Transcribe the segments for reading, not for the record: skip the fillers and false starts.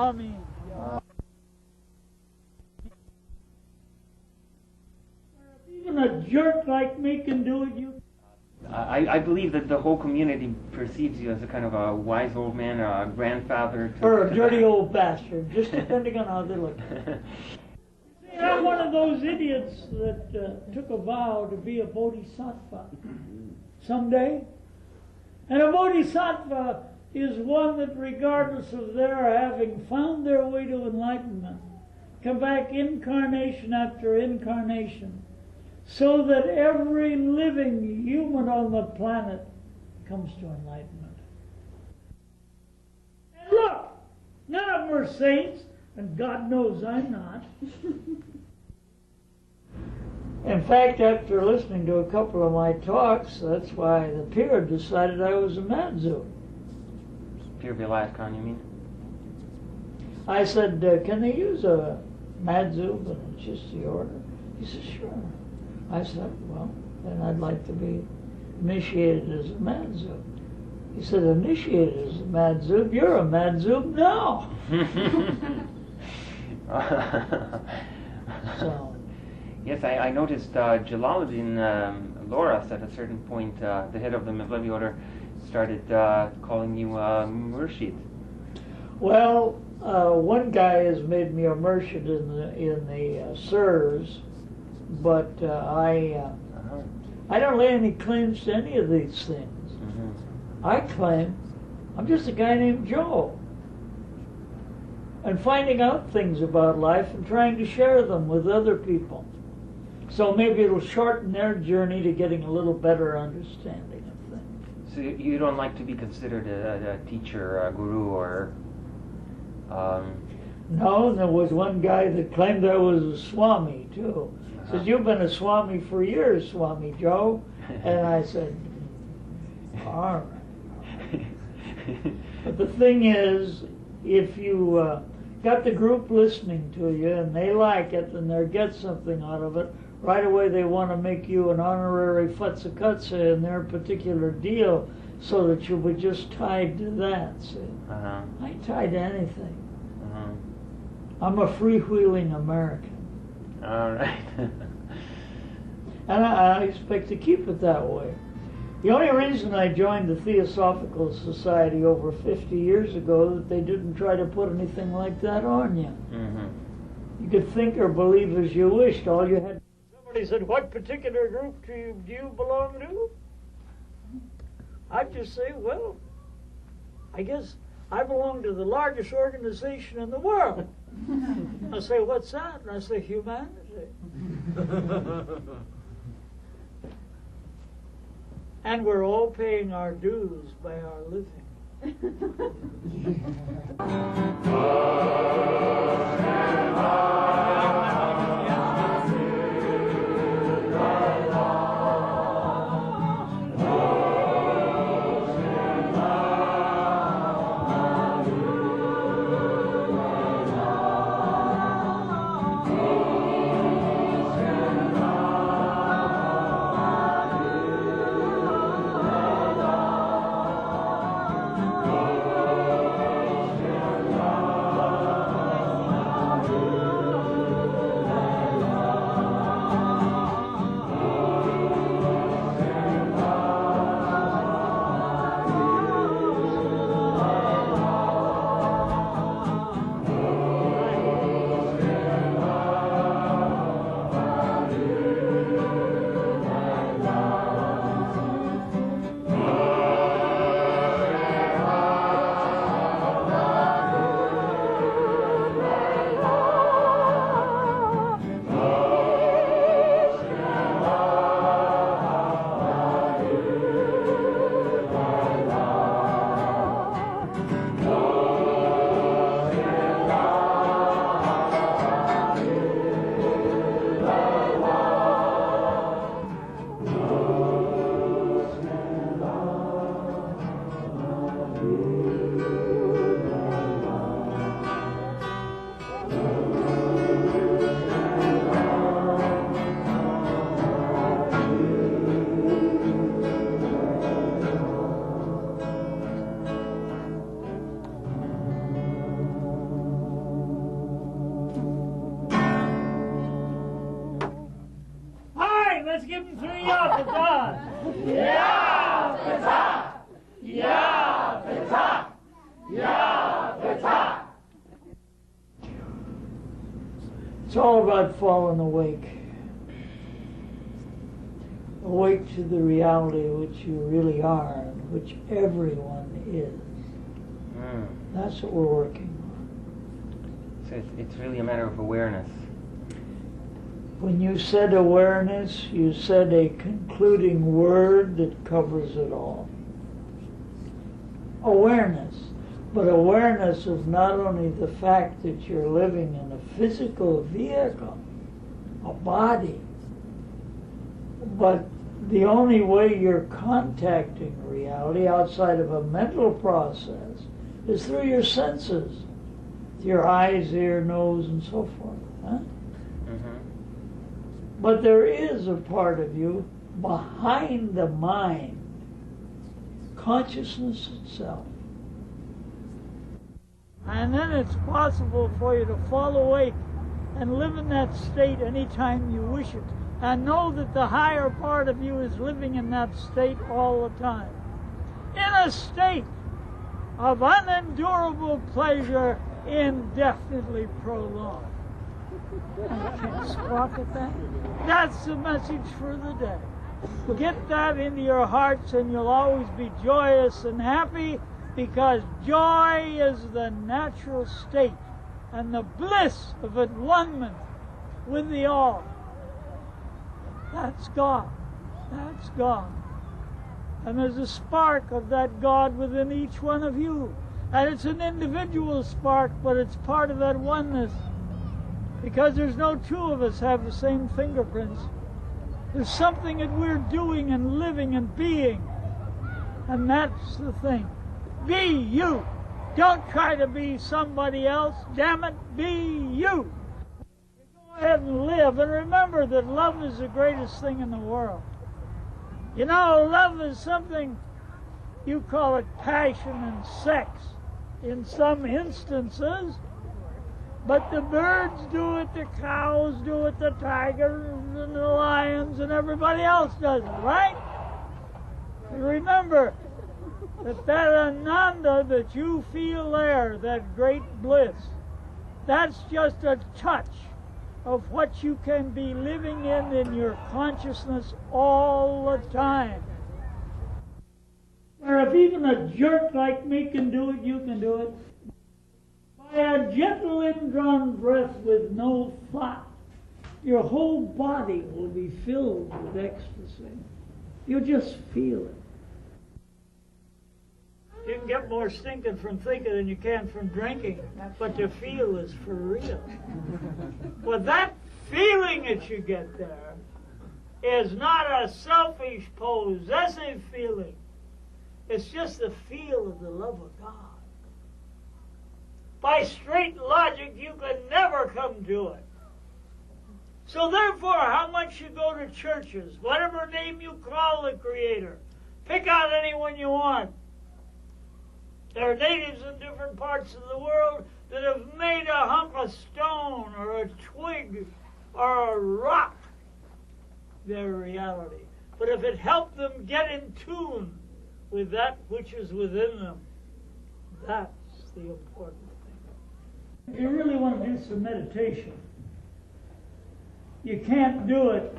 Swami. Even a jerk like me can do it. I believe that the whole community perceives you as a kind of a wise old man, a grandfather. Or a dirty old bastard, just depending on how they look. See, I'm one of those idiots that took a vow to be a bodhisattva someday. And a bodhisattva is one that, regardless of their having found their way to enlightenment, come back incarnation after incarnation, so that every living human on the planet comes to enlightenment. And look, none of them are saints, and God knows I'm not. In fact, after listening to a couple of my talks, that's why the Pir decided I was a Madzu. Pir Vilayat-Khan, you mean? I said, can they use a Madzu in just the order? He said, sure. I said, well, then I'd like to be initiated as a Madzub. He said, initiated as a Madzub? You're a Madzub now. So. Yes, I noticed Jalaluddin Loras at a certain point, the head of the Mevlevi order, started calling you Murshid. Well, one guy has made me a Murshid in the Sirs. But I don't lay any claims to any of these things. I claim I'm just a guy named Joe, and finding out things about life and trying to share them with other people. So maybe it'll shorten their journey to getting a little better understanding of things. So you don't like to be considered a teacher, a guru, or... No, and there was one guy that claimed I was a Swami, too. Says, you've been a Swami for years, Swami Joe. And I said, all right. But the thing is, if you got the group listening to you and they like it and they get something out of it, right away they want to make you an honorary Fatsakatsa in their particular deal so that you'll be just tied to that. See? I ain't tied to anything. I'm a freewheeling American. All right. And I expect to keep it that way. The only reason I joined the Theosophical Society over 50 years ago that they didn't try to put anything like that on you. You could think or believe as you wished. All you had. Somebody said, "What particular group do you belong to?" I'd just say, "Well, I guess I belong to the largest organization in the world." I say, "What's that?" And I say, "Humanity." And we're all paying our dues by our living. It's all about falling awake. Awake to the reality which you really are, and which everyone is. That's what we're working on. So it's really a matter of awareness. When you said awareness, you said a concluding word that covers it all. Awareness. But awareness of not only the fact that you're living in a physical vehicle, a body, but the only way you're contacting reality outside of a mental process is through your senses, your eyes, ear, nose, and so forth. Huh? But there is a part of you behind the mind, consciousness itself. And then it's possible for you to fall awake and live in that state anytime you wish it. And know that the higher part of you is living in that state all the time. In a state of unendurable pleasure indefinitely prolonged. You can't squawk at that. That's the message for the day. Get that into your hearts and you'll always be joyous and happy, because joy is the natural state and the bliss of at-one-ment with the all. That's God. That's God. And there's a spark of that God within each one of you. And it's an individual spark, but it's part of that oneness. Because there's no two of us have the same fingerprints. There's something that we're doing and living and being. And that's the thing. Be you. Don't try to be somebody else. Damn it, be you. Go ahead and live. And remember that love is the greatest thing in the world. You know, love is something, you call it passion and sex in some instances. But the birds do it, the cows do it, the tigers and the lions and everybody else does it, right? And remember that ananda that you feel there, that great bliss, that's just a touch of what you can be living in your consciousness all the time. Or if even a jerk like me can do it, you can do it. By a gentle indrawn breath with no thought, your whole body will be filled with ecstasy. You'll just feel it. You can get more stinking from thinking than you can from drinking, but to feel is for real. Well, that feeling that you get there is not a selfish, possessive feeling. It's just the feel of the love of God. By straight logic, you could never come to it. So therefore, how much you go to churches, whatever name you call the Creator, pick out anyone you want. There are natives in different parts of the world that have made a hunk of stone or a twig or a rock their reality. But if it helped them get in tune with that which is within them, that's the important thing. If you really want to do some meditation, you can't do it.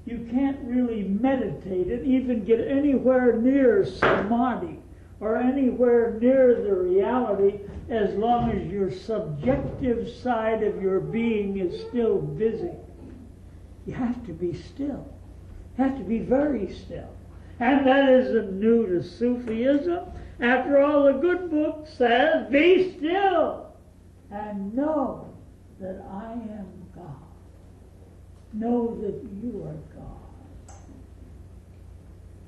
You can't really meditate and even get anywhere near samadhi or anywhere near the reality as long as your subjective side of your being is still busy. You have to be still. You have to be very still. And that isn't new to Sufism. After all, the good book says, be still and know that I am God. Know that you are God.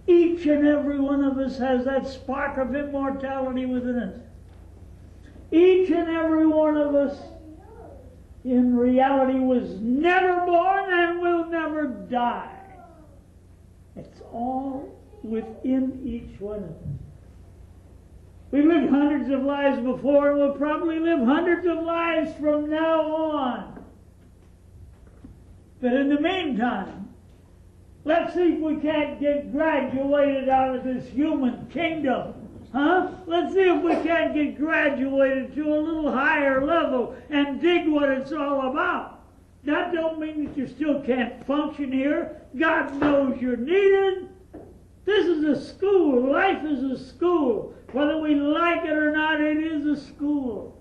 Each and every one of us has that spark of immortality within us. Each and every one of us in reality was never born and will never die. It's all within each one of us. We lived hundreds of lives before and will probably live hundreds of lives from now on. But in the meantime, Let's see if we can't get graduated out of this human kingdom. Huh? Let's see if we can't get graduated to a little higher level and dig what it's all about. That don't mean that you still can't function here. God knows you're needed. This is a school. Life is a school. Whether we like it or not, it is a school.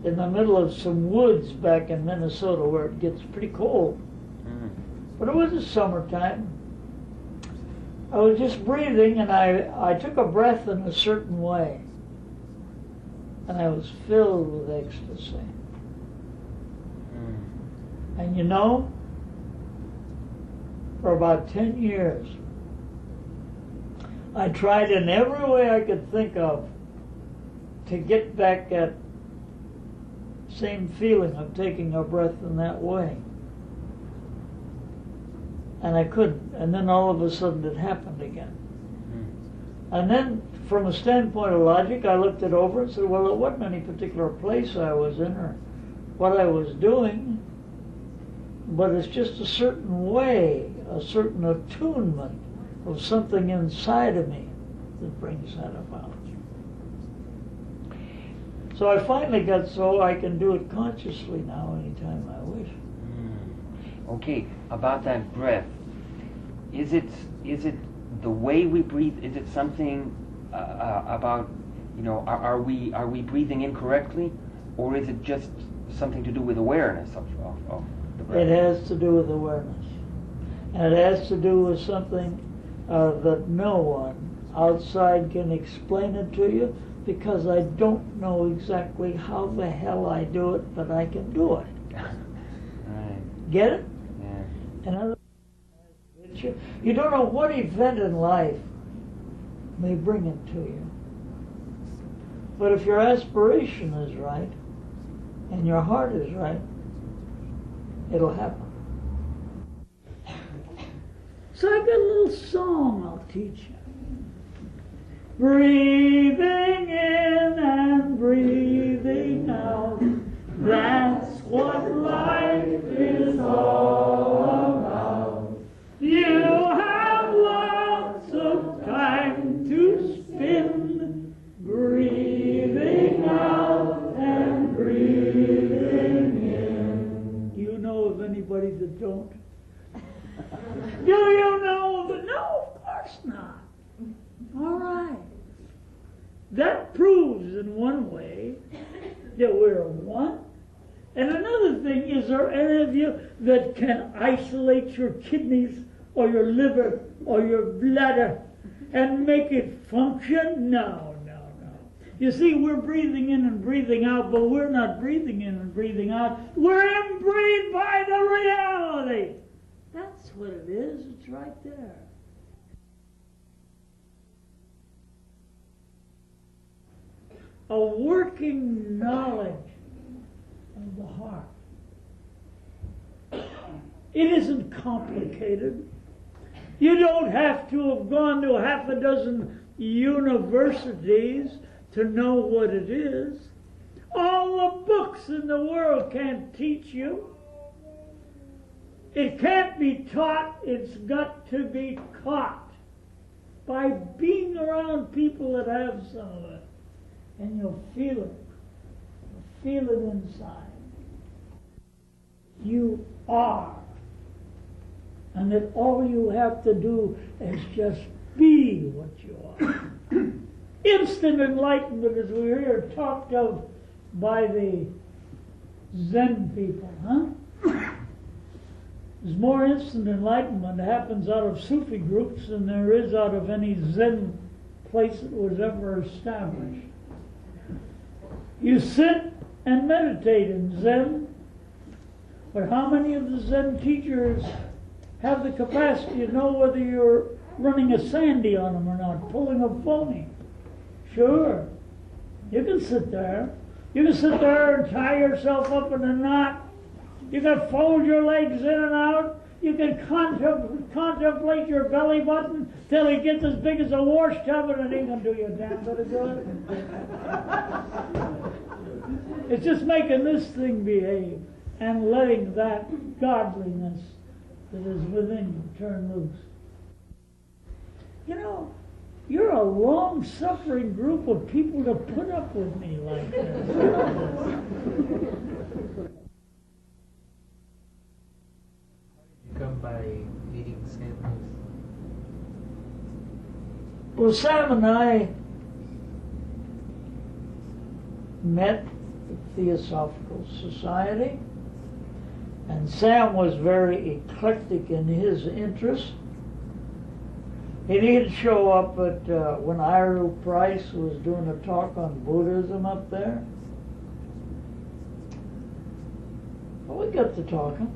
In the middle of some woods back in Minnesota where it gets pretty cold. But it was the summertime. I was just breathing, and I took a breath in a certain way. And I was filled with ecstasy. And you know, for about 10 years, I tried in every way I could think of to get back that same feeling of taking a breath in that way. And I couldn't. And then all of a sudden it happened again. And then, from a standpoint of logic, I looked it over and said, well, it wasn't any particular place I was in or what I was doing, but it's just a certain way, a certain attunement of something inside of me that brings that about. So I finally got so I can do it consciously now anytime I wish. Okay, about that breath, is it the way we breathe? Is it something about, you know, are we breathing incorrectly, or is it just something to do with awareness of the breath? It has to do with awareness, and it has to do with something that no one outside can explain it to you, because I don't know exactly how the hell I do it, but I can do it. Right. Get it? Yeah. In other words, you don't know what event in life may bring it to you. But if your aspiration is right, and your heart is right, it'll happen. So I got a little song I'll teach you. Breathing in and breathing out, that's what life is all about. You have lots of time to spend, breathing out and breathing in. Do you know of anybody that don't? Do you know? But no, of course not. All right. That proves in one way that we're one. And another thing, is there any of you that can isolate your kidneys or your liver or your bladder and make it function? No, no, no. You see, we're breathing in and breathing out, but we're not breathing in and breathing out. We're embreathed by the reality. That's what it is. It's right there. A working knowledge of the heart. It isn't complicated. You don't have to have gone to half a dozen universities to know what it is. All the books in the world can't teach you. It can't be taught, it's got to be caught by being around people that have some of it. And you'll feel it. You'll feel it inside. You are. And that all you have to do is just be what you are. Instant enlightenment, as we hear talked of by the Zen people, huh? There's more instant enlightenment that happens out of Sufi groups than there is out of any Zen place that was ever established. You sit and meditate in Zen, but how many of the Zen teachers have the capacity to know whether you're running a sandy on them or not, pulling a phony? Sure. You can sit there. You can sit there and tie yourself up in a knot. You can fold your legs in and out. You can contemplate your belly button till it gets as big as a wash tub, and it ain't going to do you a damn bit of good. It's just making this thing behave. and letting that godliness that is within you turn loose. You know, you're a long-suffering group of people to put up with me like this. You come by meeting Sam Lewis. Well, Sam and I met at the Theosophical Society, and Sam was very eclectic in his interests. He'd show up at when Ira Price was doing a talk on Buddhism up there. Well, we got to talking.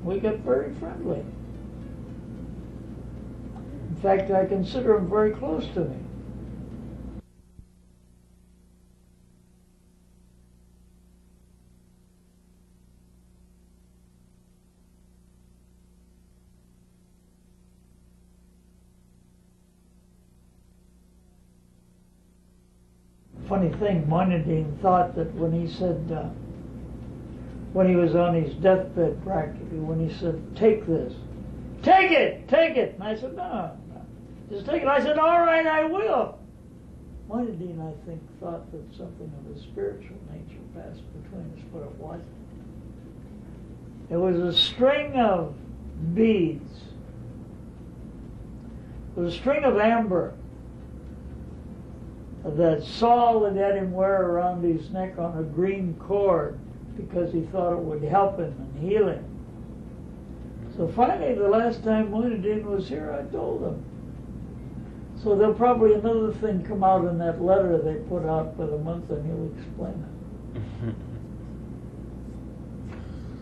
We got very friendly. In fact, I consider him very close to me. Funny thing, Moinadine thought that when he said, when he was on his deathbed practically, when he said, take this, take it, and I said, no, just take it. I said, all right, I will. Moinadine, I think, thought that something of a spiritual nature passed between us, but it wasn't. It was a string of beads. It was a string of amber that Saul had him wear around his neck on a green cord because he thought it would help him and heal him. So finally, the last time Moinadine was here, I told him. So there'll probably another thing come out in that letter they put out for the month, and he'll explain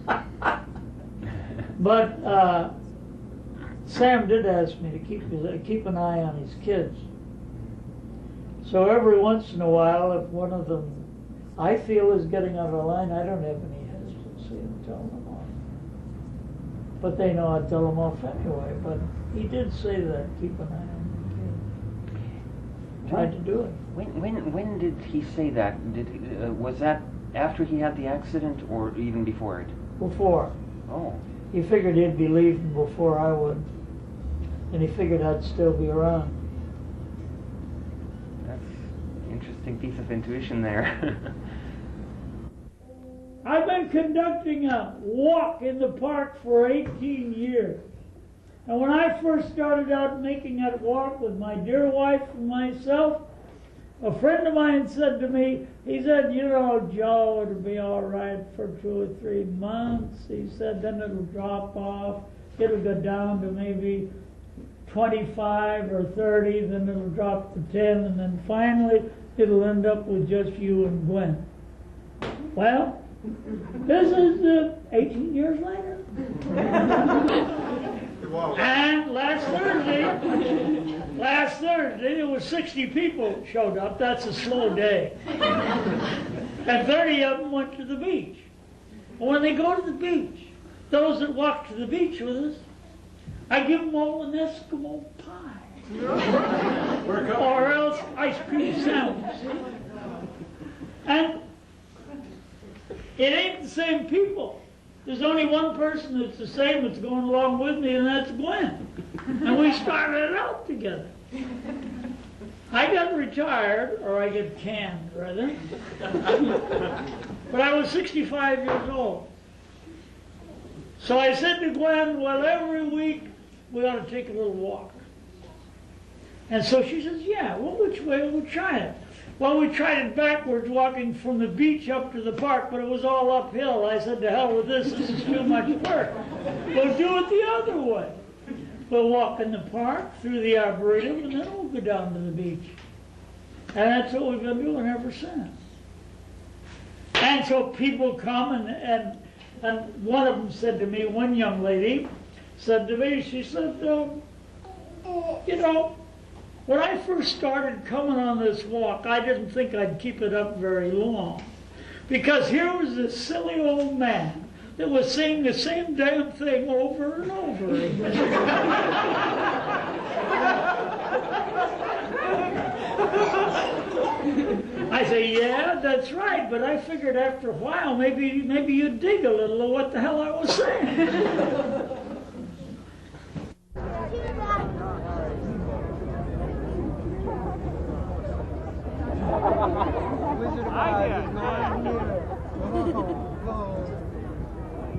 it. But Sam did ask me to keep an eye on his kids. So every once in a while, if one of them I feel is getting out of line, I don't have any hesitancy in telling them off. But they know I'd tell them off anyway. But he did say that, keep an eye on the kid. Tried to do it. When did he say that? Was that after he had the accident or even before it? Before. Oh. He figured he'd be leaving before I would. And he figured I'd still be around. Interesting piece of intuition there. I've been conducting a walk in the park for 18 years. And when I first started out making that walk with my dear wife and myself, a friend of mine said to me, he said, you know, Joe, it'll be all right for 2 or 3 months. He said, then it'll drop off. It'll go down to maybe 25 or 30, then it'll drop to 10, and then finally it'll end up with just you and Gwen. Well, this is 18 years later. And last Thursday, there was 60 people showed up. That's a slow day. And 30 of them went to the beach. And when they go to the beach, those that walk to the beach with us, I give them all an Eskimo pie. Or else ice cream sandwich. And it ain't the same people. There's only one person that's the same that's going along with me, and that's Gwen. And we started out together. I got retired, or I get canned, rather. But I was 65 years old. So I said to Gwen, well, every week we ought to take a little walk. And so she says, yeah, well, which way will we try it? Well, we tried it backwards, walking from the beach up to the park, but it was all uphill. I said, to hell with this is too much work. We'll do it the other way. We'll walk in the park, through the Arboretum, and then we'll go down to the beach. And that's what we've been doing ever since. And so people come, and one of them said to me, one young lady said to me, she said, you know, when I first started coming on this walk, I didn't think I'd keep it up very long. Because here was this silly old man that was saying the same damn thing over and over again. I I say, yeah, that's right, but I figured after a while maybe you'd dig a little of what the hell I was saying.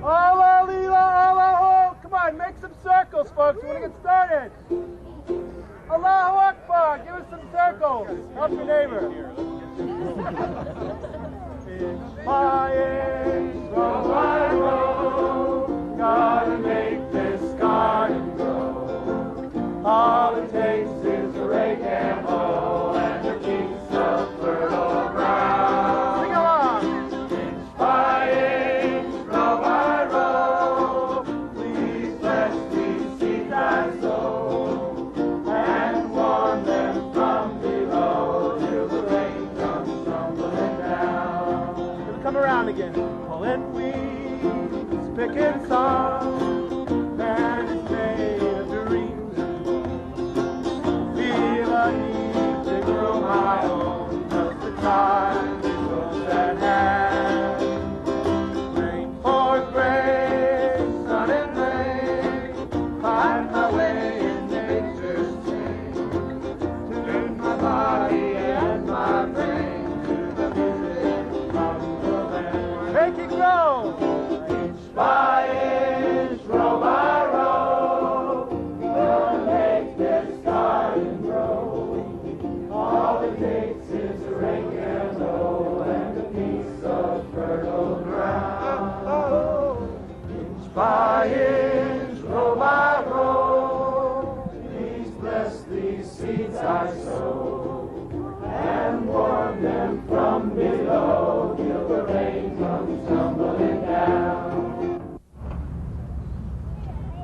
Allah, Lila, Allahu. Come on, make some circles, folks. We're going to get started. Allahu Akbar. Give us some circles. Help your neighbor. Inspiring from my road, gotta make this garden grow. All it takes is a rake and hoe and a piece of fertile ground. Sing along. Inspiring from my road, please bless these seeds I sow and warm them from below till the rain comes tumbling down. It'll come around again. Pulling weeds, picking songs, and it's made of dreams and woe. Feel I need to grow my own, just the time is close at hand. Rain for grace, sun and rain, find my way in nature's chain. Tune my body and my brain to the music of the land. Make it go! By inch, row by row, gonna make this garden grow. All it takes is a rake and hoe and a piece of fertile ground. Inch by inch, row by row, please bless these seeds I sow and warm them from below till the rain comes tumbling down.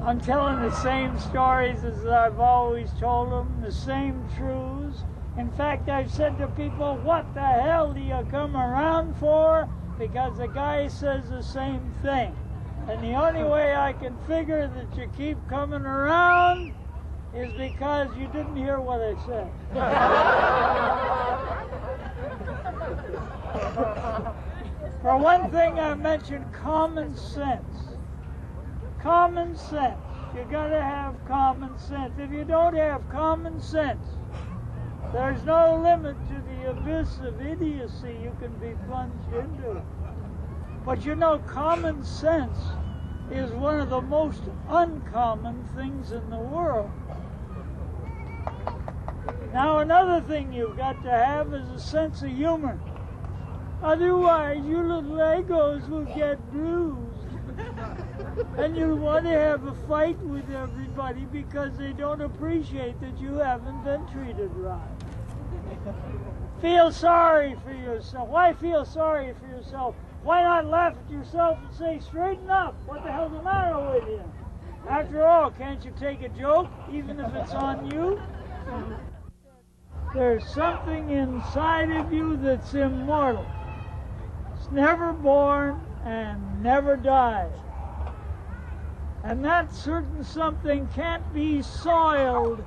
I'm telling the same stories as I've always told them, the same truths. In fact, I've said to people, what the hell do you come around for? Because the guy says the same thing. And the only way I can figure that you keep coming around is because you didn't hear what I said. For one thing, I mentioned common sense. Common sense. You gotta have common sense. If you don't have common sense, there's no limit to the abyss of idiocy you can be plunged into. But you know, common sense is one of the most uncommon things in the world. Now, another thing you've got to have is a sense of humor. Otherwise, you little Legos will get bruised. And you'll want to have a fight with everybody because they don't appreciate that you haven't been treated right. Feel sorry for yourself. Why feel sorry for yourself? Why not laugh at yourself and say, straighten up? What the hell's the matter with you? After all, can't you take a joke, even if it's on you? There's something inside of you that's immortal. It's never born and never dies. And that certain something can't be soiled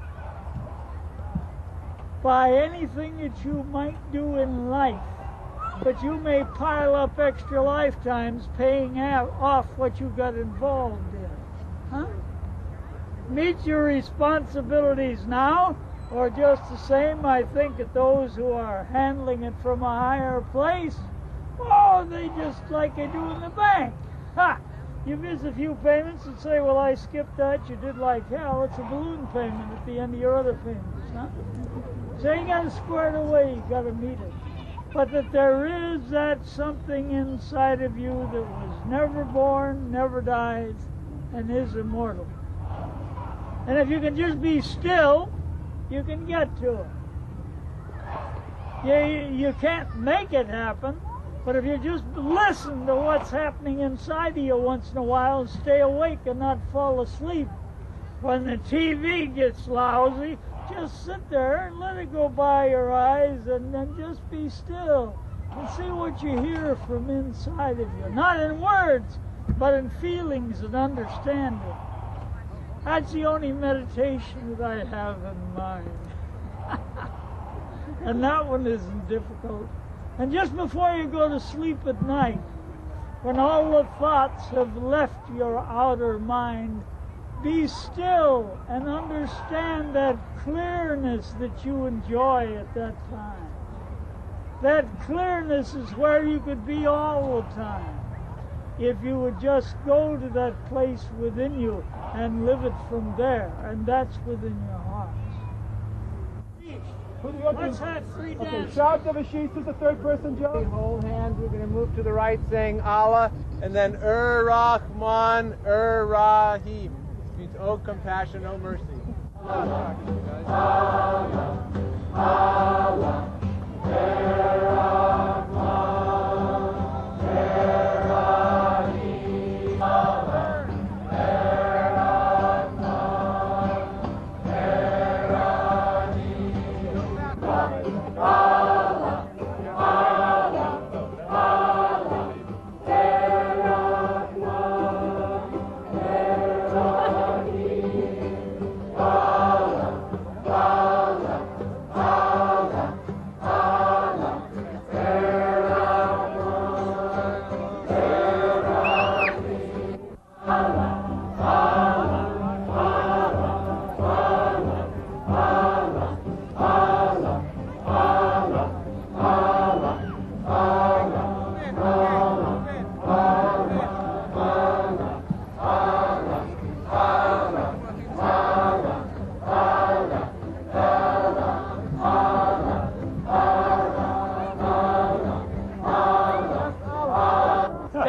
by anything that you might do in life. But you may pile up extra lifetimes paying off what you got involved in. Huh? Meet your responsibilities now, or just the same, I think that those who are handling it from a higher place, oh, they just like they do in the bank. Ha! You miss a few payments and say, well, I skipped that, you did like hell. It's a balloon payment at the end of your other payments, huh? So you got to square it away, you got to meet it. But that there is that something inside of you that was never born, never dies, and is immortal. And if you can just be still, you can get to it. You can't make it happen. But if you just listen to what's happening inside of you once in a while and stay awake and not fall asleep, when the TV gets lousy, just sit there and let it go by your eyes and then just be still and see what you hear from inside of you. Not in words, but in feelings and understanding. That's the only meditation that I have in mind. And that one isn't difficult. And just before you go to sleep at night, when all the thoughts have left your outer mind, be still and understand that clearness that you enjoy at that time. That clearness is where you could be all the time if you would just go to that place within you and live it from there, and that's within your hearts. Let's have three dances. Shout the Vashish is the third person, Joe. Hold hands. We're going to move to the right, saying Allah, and then Rahman, Rahim. It means oh compassion, oh mercy. Allah, Allah,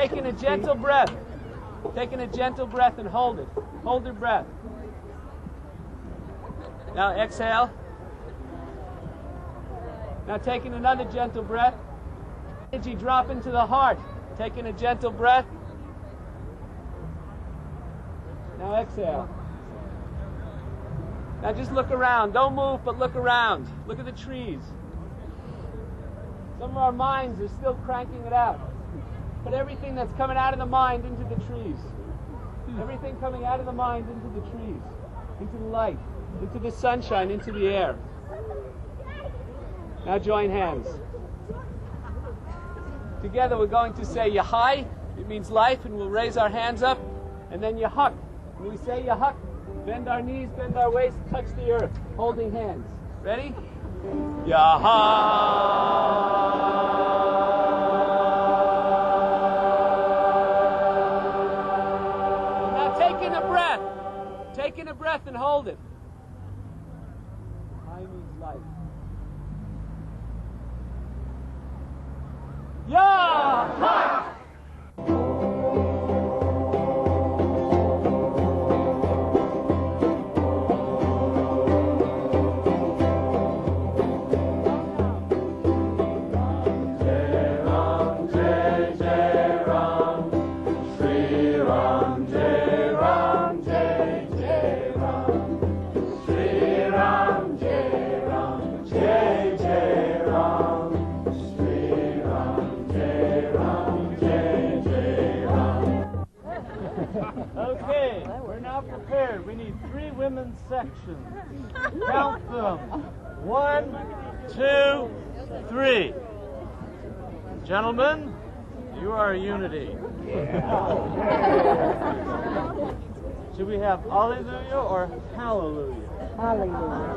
Taking a gentle breath. Taking a gentle breath and hold it. Hold your breath. Now exhale. Now taking another gentle breath. Energy drop into the heart. Taking a gentle breath. Now exhale. Now just look around. Don't move, but look around. Look at the trees. Some of our minds are still cranking it out. Put everything that's coming out of the mind into the trees. Everything coming out of the mind into the trees, into the light, into the sunshine, into the air. Now join hands. Together we're going to say Yahai, it means life, and we'll raise our hands up, and then Yahak. When we say Yahak, bend our knees, bend our waist, touch the earth, holding hands. Ready? Yahak. Taking a breath and hold it. I means life. Yeah! Okay, we're now prepared. We need 3 women's sections. Count them. 1, 2, 3. Gentlemen, you are a unity. Should we have Alleluia or Hallelujah? Hallelujah.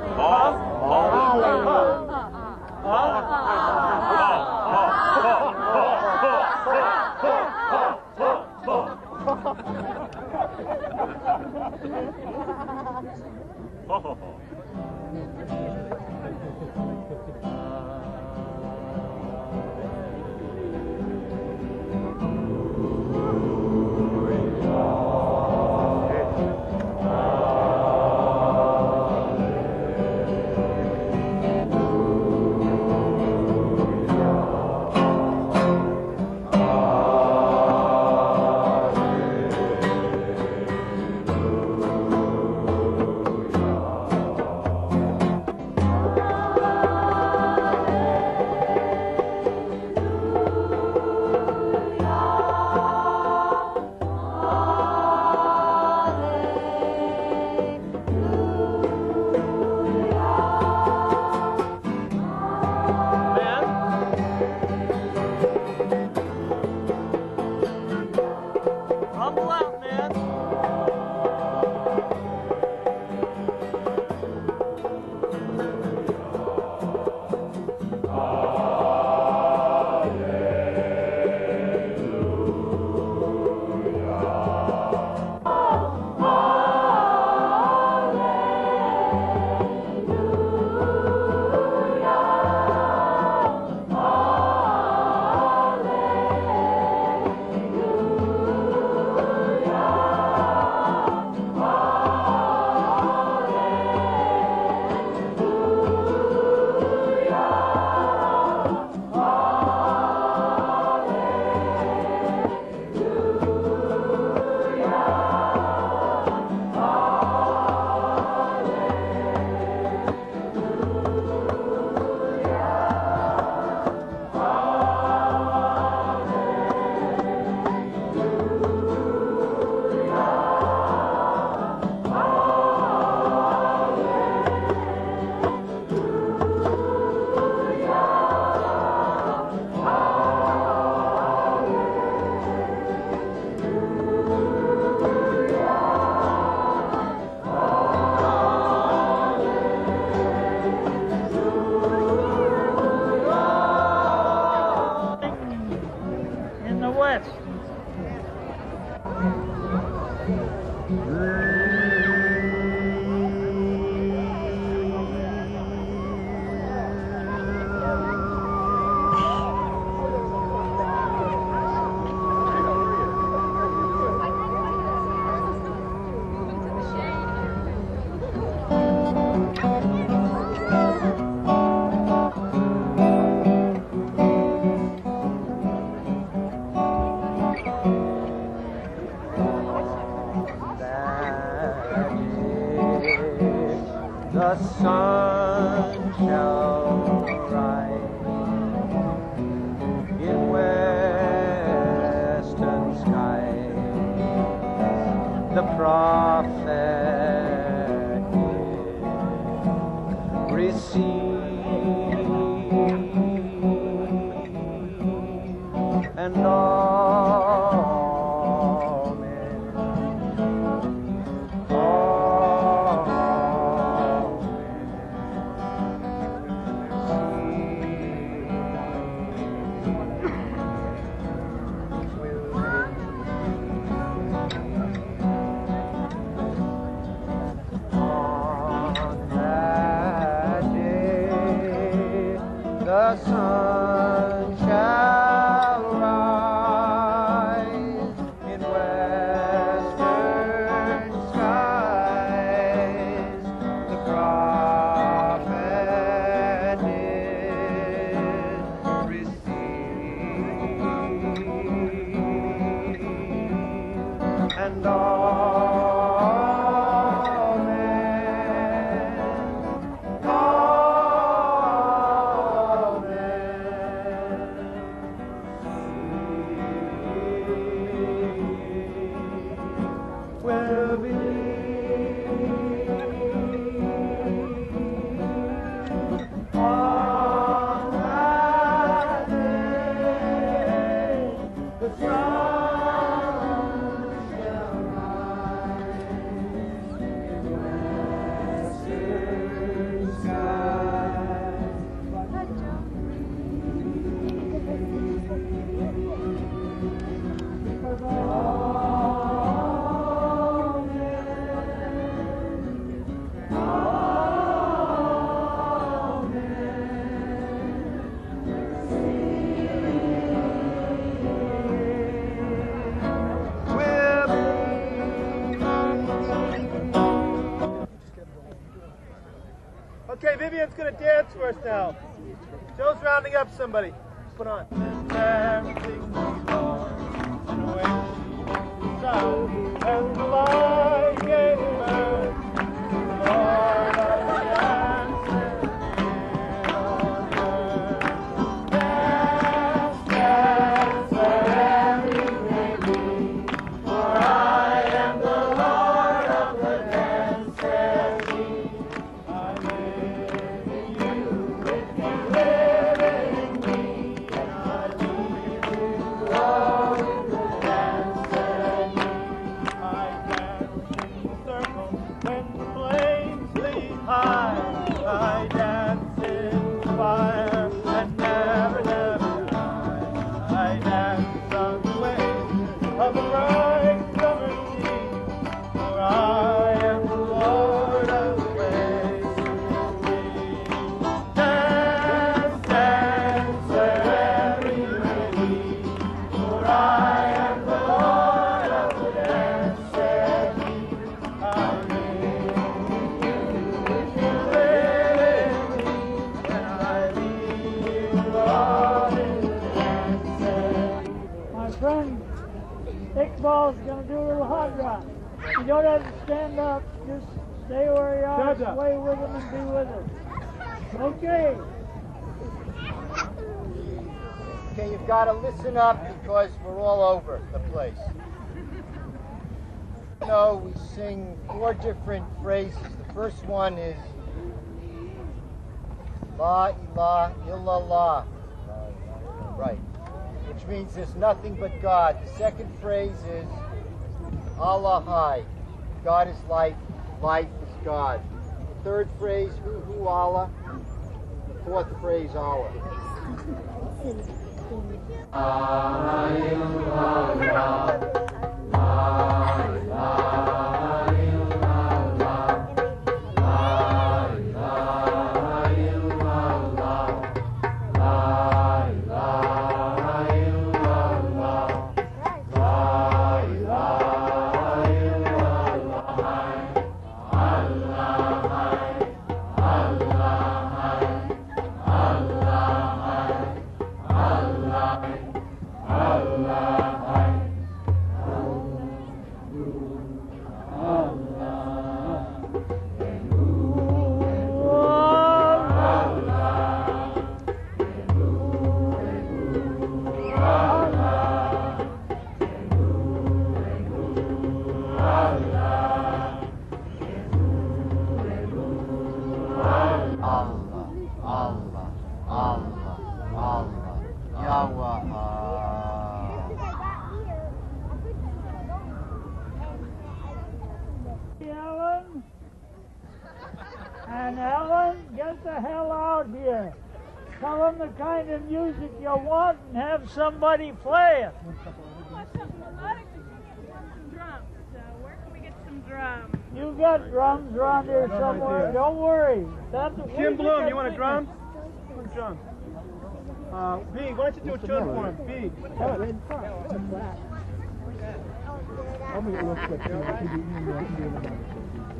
prophet receive, and amen. The sun shall rise in western skies. The prophet did receive, and will believe on that day the sun shall rise in western skies. Okay, Vivian's gonna dance for us now. Joe's rounding up somebody. Put on. Everything we are, and when she sun and the light gave birth, Lord of the answers on earth. Dance, dance, wherever you may be, for I am the Lord of the dance, says he. I live in you, if you live in me, and I lead you all in the dance, said he. I dance in the circle when the flames leap high. I dance in the fire and never, never die. I dance on the waves of the bright summer sea, for I am the Lord of the waves. Dance, dance, wherever you may be, for I am the Lord of the dance, said he. I live in you, if you live in me, and I lead you all in the dance, said he. My friend Iqbal's gonna do a little hot rock. You don't have to stand up, just stay where you are, Shut up. sway with him and be with us. Okay. Okay, you've got to listen up because we're all over the place. You know, we sing 4 different phrases. The first one is La ilaha illallah. Right. Which means there's nothing but God. The second phrase is Allah High. God is life, life is God. The third phrase, Hu Allah. The fourth phrase, Allah. Allah, Allah, Yahweh. Ellen? And Ellen, get the hell out here. Tell them the kind of music you want and have somebody play it. Where can we get some drums? You got drums around here somewhere. Don't worry. Jim Bloom, you want a drum? What drum? B, why don't you do a tune for him? B.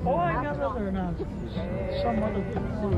Oh, I got other announcements. Some other people.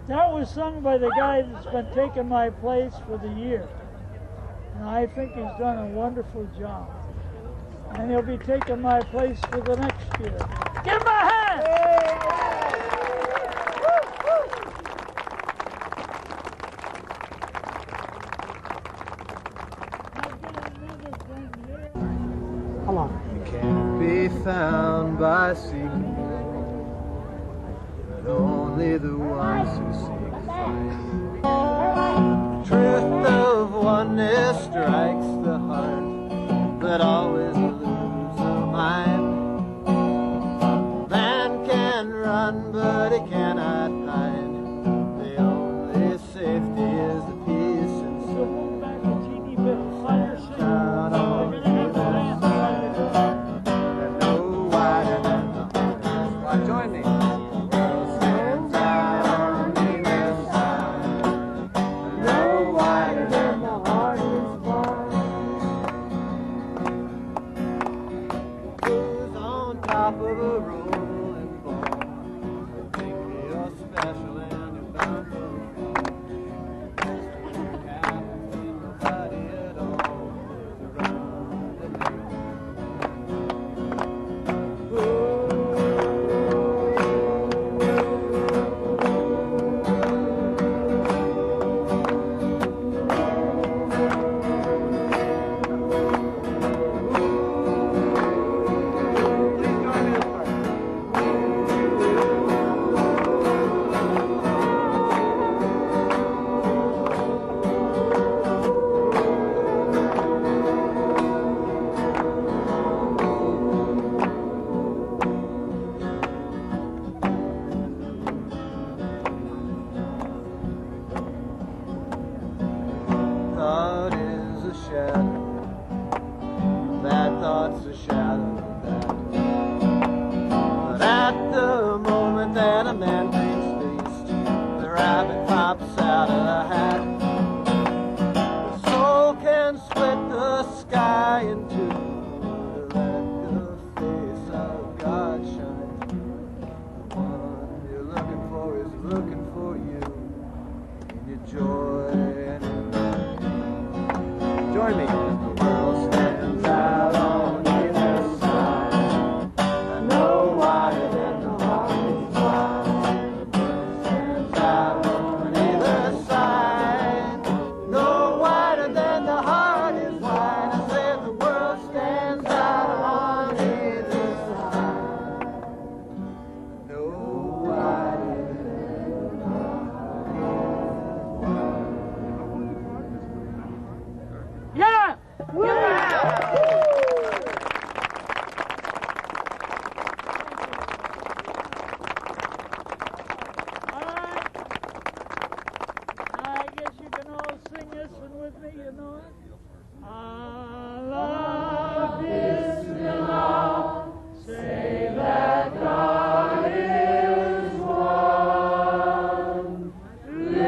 That was sung by the guy that's been taking my place for the year. And I think he's done a wonderful job. And he'll be taking my place for the next year. Give him a hand! Come on. Can't be found by seeking, but only the ones who seek find. Truth of oneness strikes the heart, but always eludes the mind. Man can run, but he cannot hide. The only safety is the peace inside. Count on this. Join me. Stand down on the side. No wider than the heart is wide. shadow. Bad thoughts a shadow of that. But at the moment that a man thinks least, the rabbit pops out of the hat. The soul can split the sky in two to let the face of God shine through. The one you're looking for is looking for you in your joy and in your pain. Join me. The world stands out on either side, no wider than the heart is wide. The world stands out on either side, no wider than the heart is wide. I said the world stands out on either side, no wider than the heart is wide. Yeah! Alright. I guess you can all sing this one with me, you know it? Allah Bismillah, say that God is one, living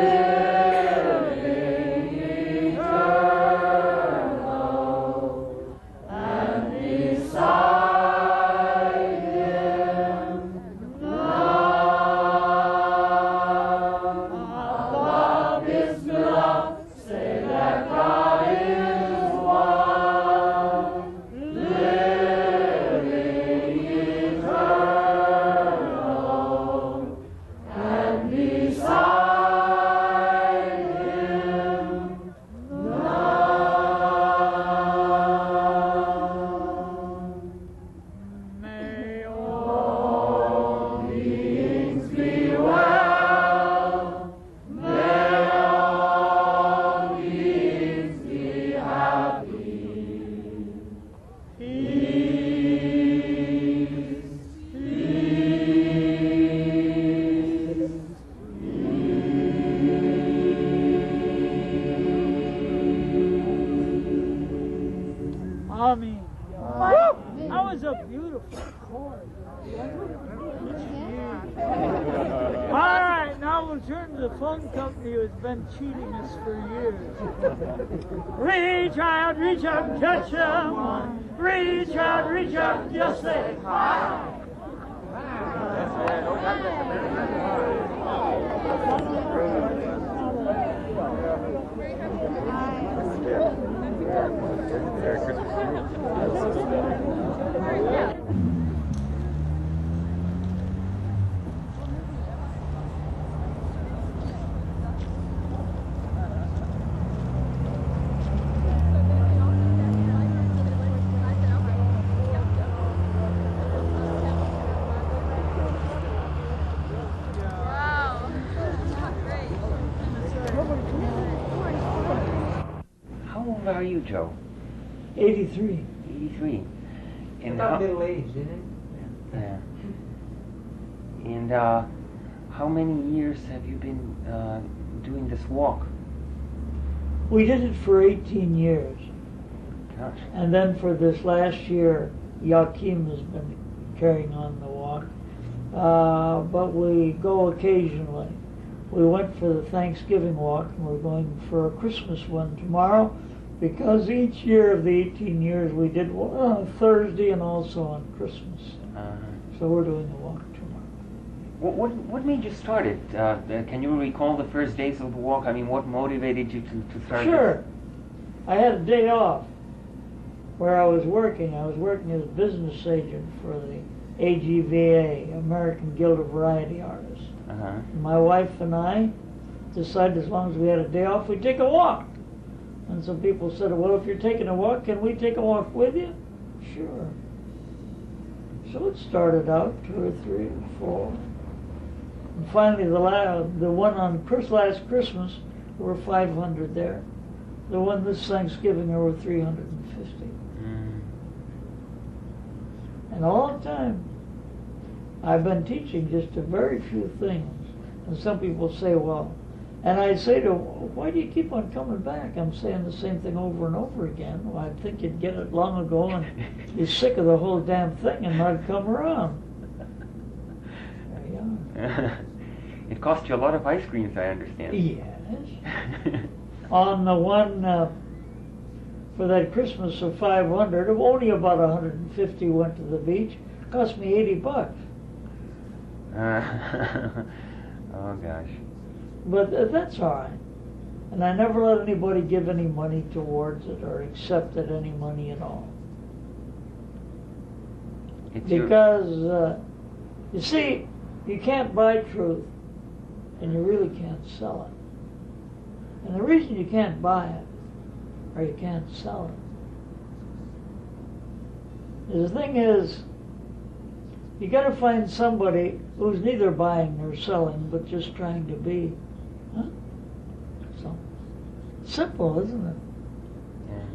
eternal, and beside Him none. Allah Bismillah, say that God is one, living eternal, and beside Him none. May all beings be well. May all beings be happy. Peace, peace, peace. Amen. That was a beautiful chord. All right, now we'll turn to the phone company who's been cheating us for years. Reach out, and touch someone. Reach out, and just say hi. How old are you, Joe? 83. 83. And About how, middle age, isn't it? yeah. And how many years have you been doing this walk? We did it for 18 years. Gosh. And then for this last year, Joachim has been carrying on the walk. But we go occasionally. We went for the Thanksgiving walk, and we're going for a Christmas one tomorrow, because each year of the 18 years we did one on Thursday and also on Christmas. So we're doing the walk tomorrow. What made you start it? Can you recall the first days of the walk? I mean, what motivated you to start Sure. it? I had a day off where I was working. I was working as a business agent for the AGVA, American Guild of Variety Artists. Uh-huh. My wife and I decided as long as we had a day off, we'd take a walk. And some people said, well, if you're taking a walk, can we take a walk with you? Sure. So it started out 2 or 3 or 4. And finally, the one on last Christmas, there were 500 there. The one this Thanksgiving, there were 350. And a long time, I've been teaching just a very few things. And some people say, well, And I say to him, why do you keep on coming back? I'm saying the same thing over and over again. Well, I'd think you'd get it long ago and be sick of the whole damn thing and not come around. There you are. It cost you a lot of ice creams, I understand. Yes. On the one for that Christmas of 500, only about 150 went to the beach. Cost me $80. Oh gosh. But that's all right. And I never let anybody give any money towards it or accepted any money at all. Because, you see, you can't buy truth and you really can't sell it. And the reason you can't buy it or you can't sell it is the thing is, you got to find somebody who's neither buying nor selling, but just trying to be. Huh? So simple, isn't it? Yeah.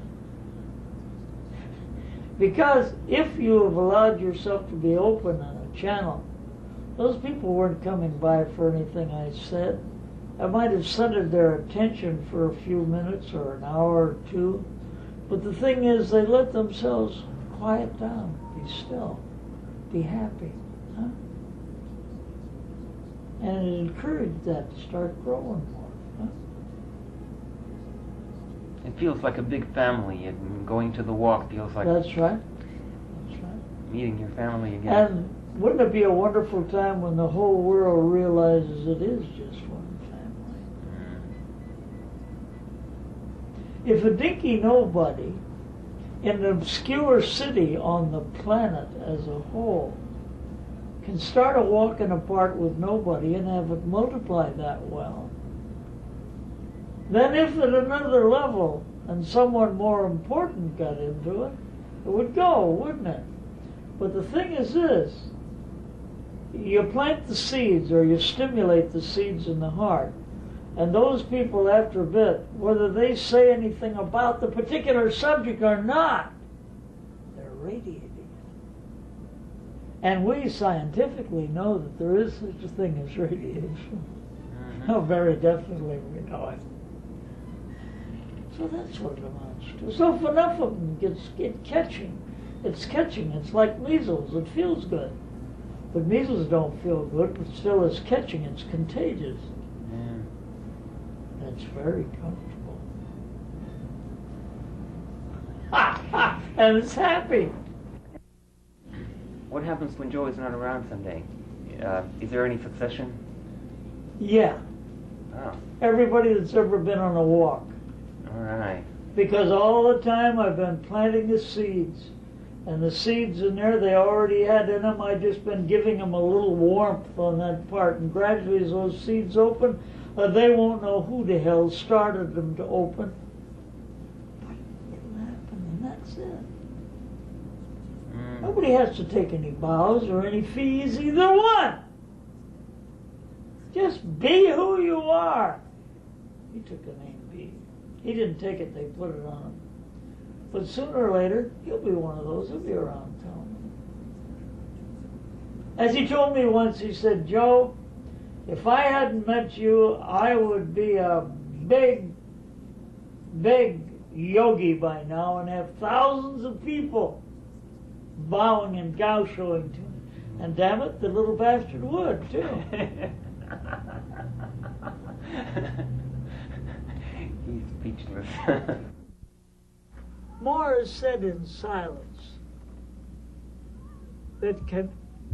Because if you have allowed yourself to be open on a channel, those people weren't coming by for anything I said. I might have centered their attention for a few minutes or an hour or two, but the thing is, they let themselves quiet down, be still, be happy. Huh? And it encouraged that to start growing more. Huh? It feels like a big family, and going to the walk feels like That's right. That's right. meeting your family again. And wouldn't it be a wonderful time when the whole world realizes it is just one family? If a dinky nobody in an obscure city on the planet as a whole can start a walking apart with nobody and have it multiply that well, then if at another level and someone more important got into it, it would go, wouldn't it? But the thing is this, you plant the seeds or you stimulate the seeds in the heart, and those people after a bit, whether they say anything about the particular subject or not, they're radiating it. And we scientifically know that there is such a thing as radiation. Oh, very definitely we know it. So that's what it amounts to. So if enough of them get catching, it's catching. It's like measles. It feels good. But measles don't feel good, but still it's catching. It's contagious. That's very comfortable. And it's happy. What happens when Joe is not around someday? Is there any succession? Yeah. Oh, Everybody that's ever been on a walk. all right. Because all the time I've been planting the seeds. And the seeds in there, they already had in them. I've just been giving them a little warmth on that part. And gradually as those seeds open, they won't know who the hell started them to open. But it'll happen, and that's it. Nobody has to take any bows or any fees, either one. Just be who you are. He took the name B. He didn't take it, they put it on him. But sooner or later, he'll be one of those. He'll be around town. As he told me once, he said, Joe, if I hadn't met you, I would be a big, big yogi by now and have thousands of people bowing and gauchoing to me. And damn it, the little bastard would, too. He's speechless. More is said in silence that can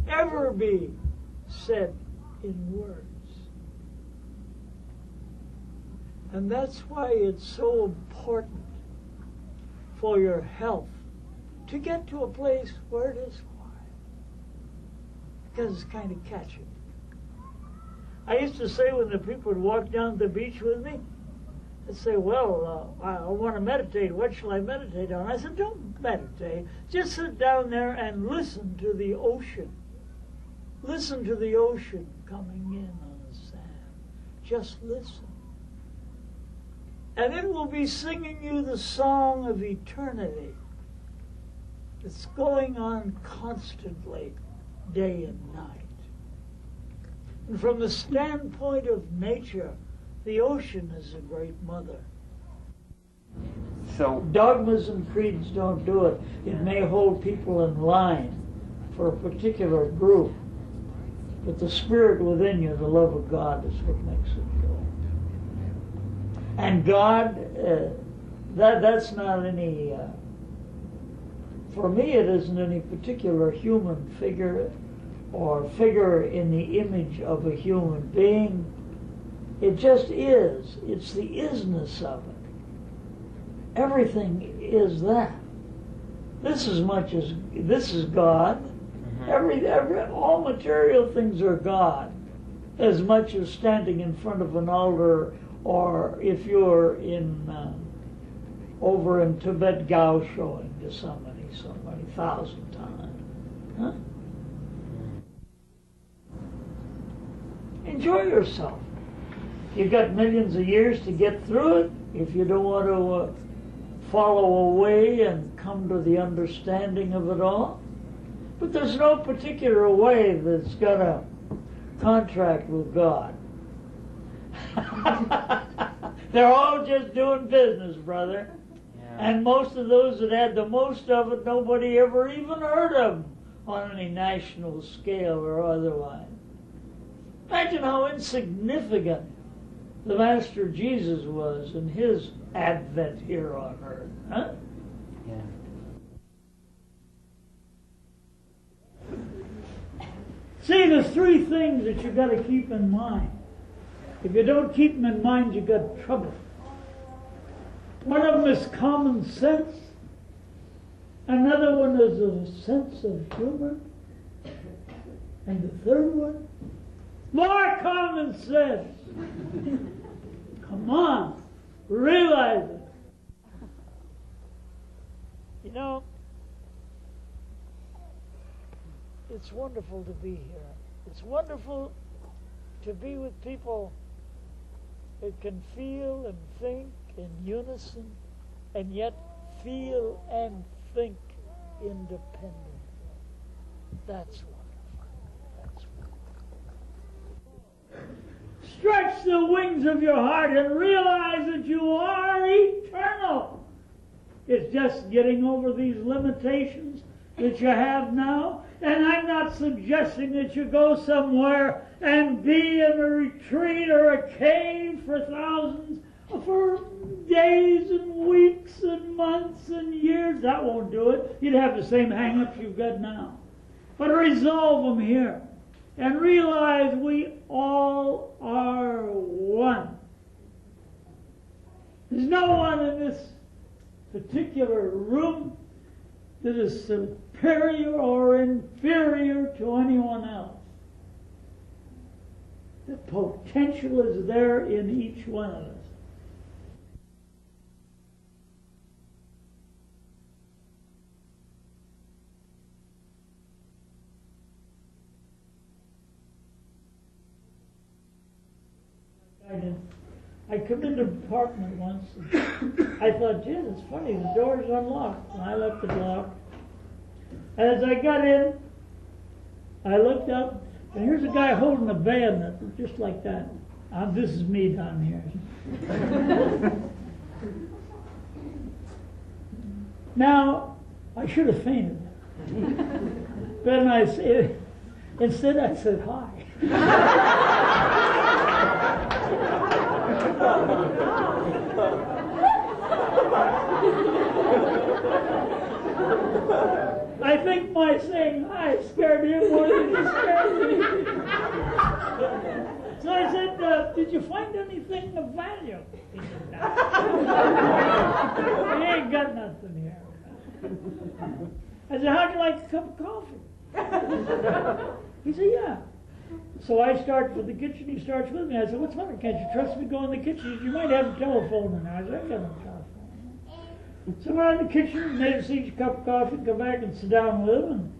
ever be said in words. And that's why it's so important for your health to get to a place where it is quiet. Because it's kind of catchy. I used to say when the people would walk down the beach with me, they'd say, well, I want to meditate. What shall I meditate on? I said, don't meditate. Just sit down there and listen to the ocean. Listen to the ocean coming in on the sand. Just listen. And it will be singing you the song of eternity. It's going on constantly, day and night. And from the standpoint of nature, The ocean is a great mother. So, Dogmas and creeds don't do it. It may hold people in line for a particular group, but the spirit within you, the love of God, is what makes it go. And God, that's not any, for me it isn't any particular human figure or figure in the image of a human being. It just is. It's the isness of it. Everything is that. This is God. All material things are God, as much as standing in front of an altar, or if you're over in Tibet Gao showing to somebody 1,000 times. Huh? Enjoy yourself. You've got millions of years to get through it. If you don't want to follow away and come to the understanding of it all. But there's no particular way that's got a contract with God. They're all just doing business, brother. Yeah. And most of those that had the most of it, nobody ever even heard of them on any national scale or otherwise. Imagine how insignificant the Master Jesus was in his advent here on earth. Huh? Yeah. See, there's three things that you've got to keep in mind. If you don't keep them in mind, you've got trouble. One of them is common sense. Another one is a sense of humor. And the third one, more common sense. Come on, realize it. You know, it's wonderful to be here. It's wonderful to be with people that can feel and think in unison and yet feel and think independently. That's wonderful. That's wonderful. Stretch the wings of your heart and realize that you are eternal. It's just getting over these limitations that you have now. And I'm not suggesting that you go somewhere and be in a retreat or a cave for days and weeks and months and years. That won't do it. You'd have the same hang-ups you've got now. But resolve them here and realize we all are one. There's no one in this particular room that is superior or inferior to anyone else. The potential is there in each one of us. I come into an apartment once, and I thought, gee, it's funny, the door's unlocked. And I left it locked. As I got in, I looked up, and here's a guy holding a bayonet, just like that. This is me down here. Now, I should have fainted. But instead I said hi. I think my saying hi scared him more than he scared me. So I said, did you find anything of value? He said, no. We ain't got nothing here. I said, how'd you like a cup of coffee? He said, yeah. So I start with the kitchen, he starts with me. I said, what's the matter? Can't you trust me to go in the kitchen? He said, you might have a telephone in there. I said, I got no telephone. So I went in the kitchen, made us each a cup of coffee, come back and sit down with him.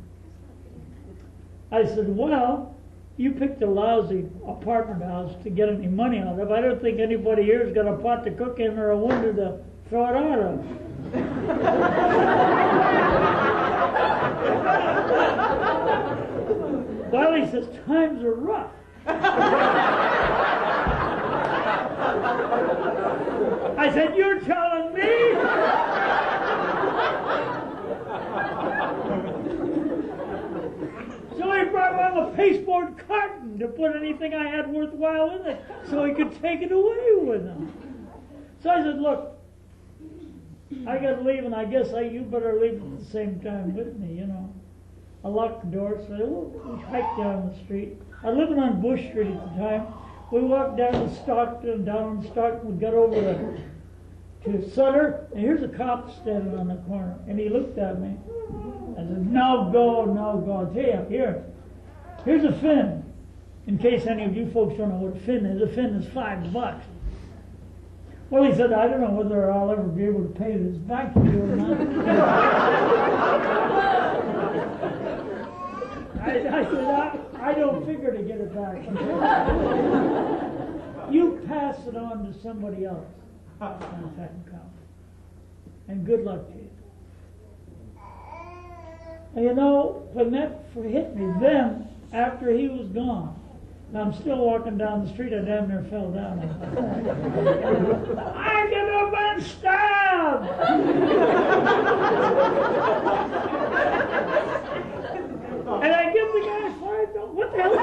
And I said, well, you picked a lousy apartment house to get any money out of. I don't think anybody here has got a pot to cook in or a window to throw it out of. Well, he says, times are rough. I said, you're telling me? So he brought along a pasteboard carton to put anything I had worthwhile in it so he could take it away with him. So I said, look, I got to leave, and I guess you better leave at the same time with me, you know. I locked the door, so we hiked down the street. I was living on Bush Street at the time. We walked down to Stockton, we got over to Sutter, and here's a cop standing on the corner, and he looked at me. I said, no go. I said, here's a fin. In case any of you folks don't know what a fin is $5. Well, he said, I don't know whether I'll ever be able to pay this back to you or not. I said, I don't figure to get it back. You pass it on to somebody else. And good luck to you. And you know, when that hit me, then, after he was gone, and I'm still walking down the street, I damn near fell down. I could have been stabbed! And I give the guy $5. What the hell is that?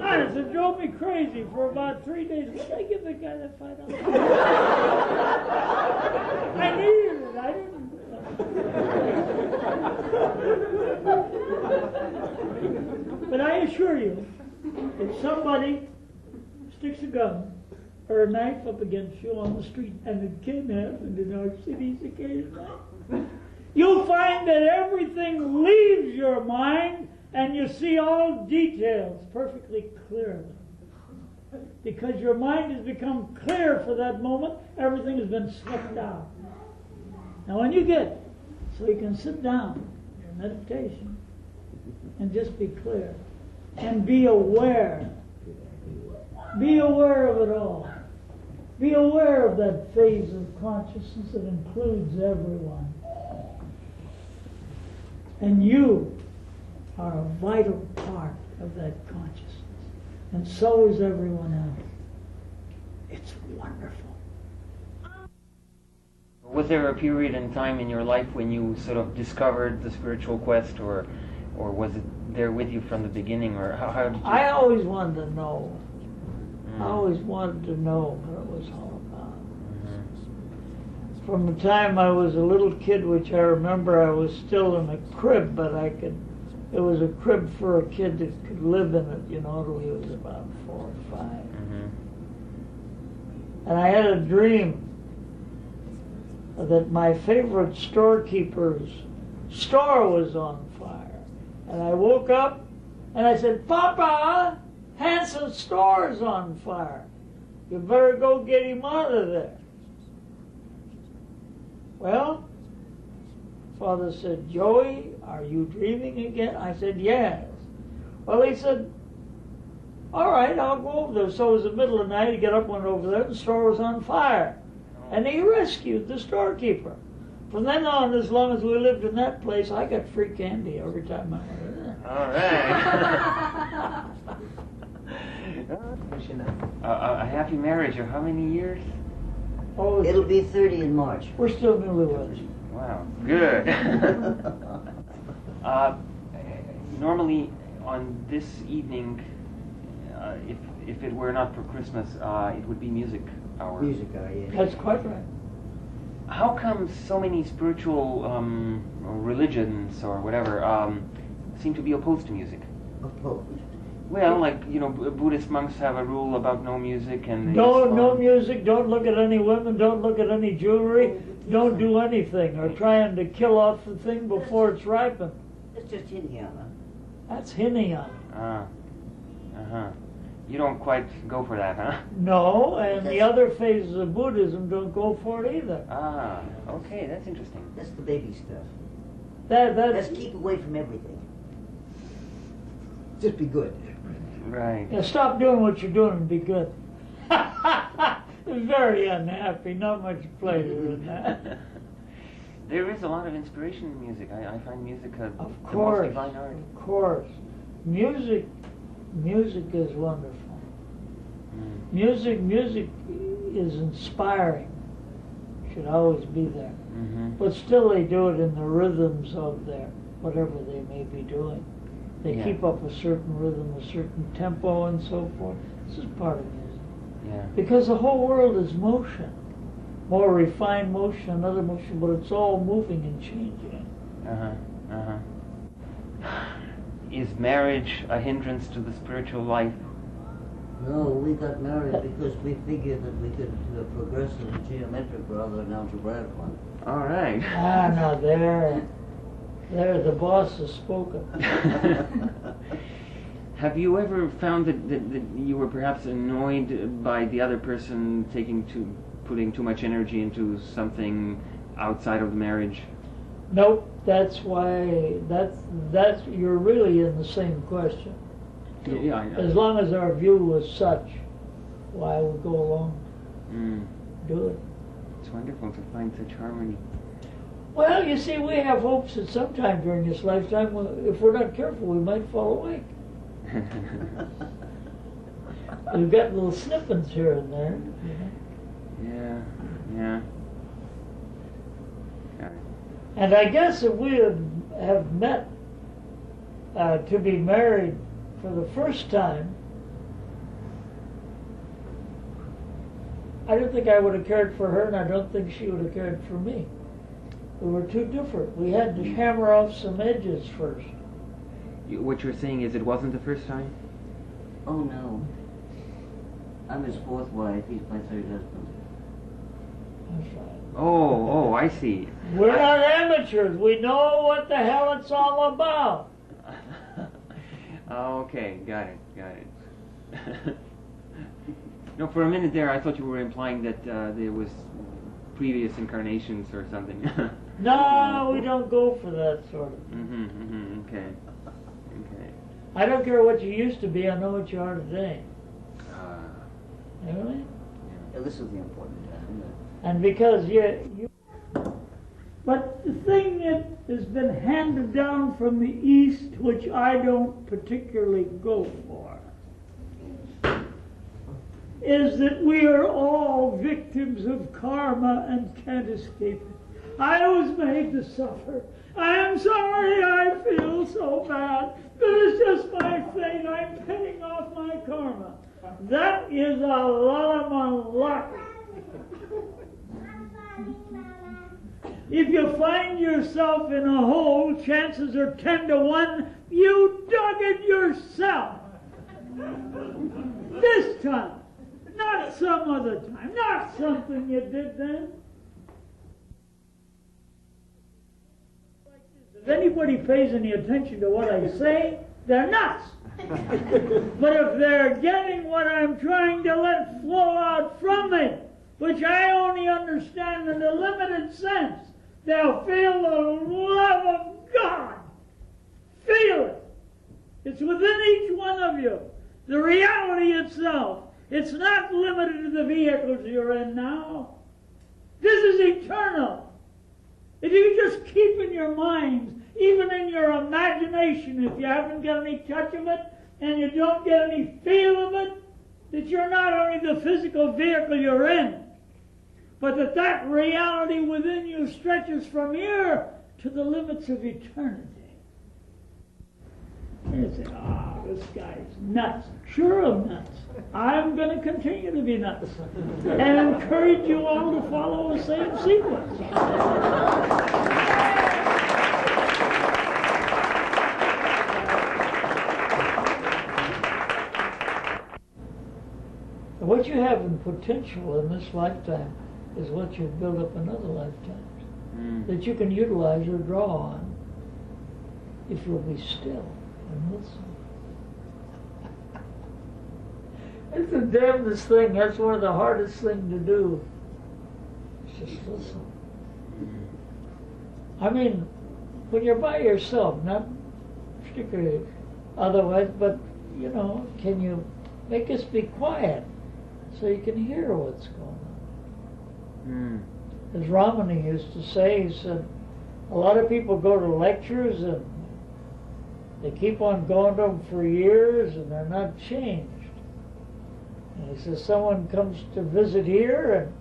Honest, it drove me crazy for about 3 days. What did I give the guy that $5? I needed it. I didn't. But I assure you, if somebody sticks a gun or a knife up against you on the street, and it can happen in our cities occasionally, you'll find that everything leaves your mind and you see all details perfectly clearly. Because your mind has become clear for that moment, everything has been swept out. Now when you get, so you can sit down in your meditation and just be clear and be aware. Be aware of it all. Be aware of that phase of consciousness that includes everyone. And you are a vital part of that consciousness. And so is everyone else. It's wonderful. Was there a period in time in your life when you sort of discovered the spiritual quest, or was it there with you from the beginning, or how did you... I always wanted to know. I always wanted to know what it was all about. From the time I was a little kid, which I remember I was still in a crib, but it was a crib for a kid that could live in it, you know, till he was about 4 or 5. And I had a dream that my favorite storekeeper's store was on fire. And I woke up and I said, Papa, Hanson's store's on fire. You better go get him out of there. Well, Father said, Joey, are you dreaming again? I said, yes. Well, he said, all right, I'll go over there. So it was the middle of the night, he got up, went over there, the store was on fire. And he rescued the storekeeper. From then on, as long as we lived in that place, I got free candy every time I went in there. All right. A happy marriage of how many years? Oh, it'll be 30 in March. We're still newlyweds. Wow, good. Normally on this evening, if it were not for Christmas, it would be music hour. Music hour, yeah. That's quite right. How come so many spiritual religions or whatever seem to be opposed to music? Opposed? Well, like, you know, Buddhist monks have a rule about no music, and no music, don't look at any women, don't look at any jewelry, don't do anything, or trying to kill off the thing before it's ripened. It's just Hinayana. That's Hinayana. You don't quite go for that, huh? No, and the other phases of Buddhism don't go for it either. Okay, that's interesting. That's the baby stuff. That's keep away from everything. Just be good. Right. Yeah, stop doing what you're doing and be good. Very unhappy, not much pleasure in that. There is a lot of inspiration in music. I find music the most divine art. Of course. Music is wonderful. Music is inspiring. Should always be there. Mm-hmm. But still they do it in the rhythms of their, whatever they may be doing. They Yeah. keep up a certain rhythm, a certain tempo and so forth. This is part of music. Yeah. Because the whole world is motion. More refined motion, another motion, but it's all moving and changing. Uh-huh. Uh-huh. Is marriage a hindrance to the spiritual life? No, we got married because we figured that we could progress in a geometric rather than algebraic one. All right. Ah, now there, the boss has spoken. Have you ever found that you were perhaps annoyed by the other person putting too much energy into something outside of the marriage? Nope, that's why, that's, you're really in the same question. Yeah, I know. As long as our view was such, why we'll go along, do it. It's wonderful to find such harmony. Well, you see, we have hopes that sometime during this lifetime, if we're not careful, we might fall away. We've got little snippets here and there. Yeah, yeah. Got it. And I guess if we have met to be married for the first time, I don't think I would have cared for her, and I don't think she would have cared for me. We were too different. We had to hammer off some edges first. What you're saying is it wasn't the first time? Oh no. I'm his fourth wife, he's my third husband. That's right. Oh, I see. We're not amateurs. We know what the hell it's all about. Okay, got it. No, for a minute there I thought you were implying that there was previous incarnations or something. No, we don't go for that sort of Mm-hmm, okay. I don't care what you used to be, I know what you are today. Really? Yeah, this is the important time. And because you... But the thing that has been handed down from the East, which I don't particularly go for, is that we are all victims of karma and can't escape it. I was made to suffer. I am sorry I feel so bad, but it's just my fate. I'm paying off my karma. That is a lot of malarkey. If you find yourself in a hole, chances are 10 to 1 you dug it yourself. This time, not some other time, not something you did then. If anybody pays any attention to what I say, they're nuts. But if they're getting what I'm trying to let flow out from me, which I only understand in a limited sense, they'll feel the love of God. Feel it. It's within each one of you. The reality itself. It's not limited to the vehicles you're in now. This is eternal. If you just keep in your minds, even in your imagination, if you haven't got any touch of it and you don't get any feel of it, that you're not only the physical vehicle you're in, but that reality within you stretches from here to the limits of eternity. And you say, this guy's nuts. Sure, I'm nuts. I'm going to continue to be nuts and encourage you all to follow the same sequence. What you have in potential in this lifetime is what you've built up in other lifetimes that you can utilize or draw on if you'll be still and listen. It's the damnedest thing. That's one of the hardest things to do. Just listen. I mean, when you're by yourself, not particularly otherwise, but, you know, can you make us be quiet so you can hear what's going on? As Ramani used to say, he said, a lot of people go to lectures and they keep on going to them for years and they're not changed. And he says, someone comes to visit here, and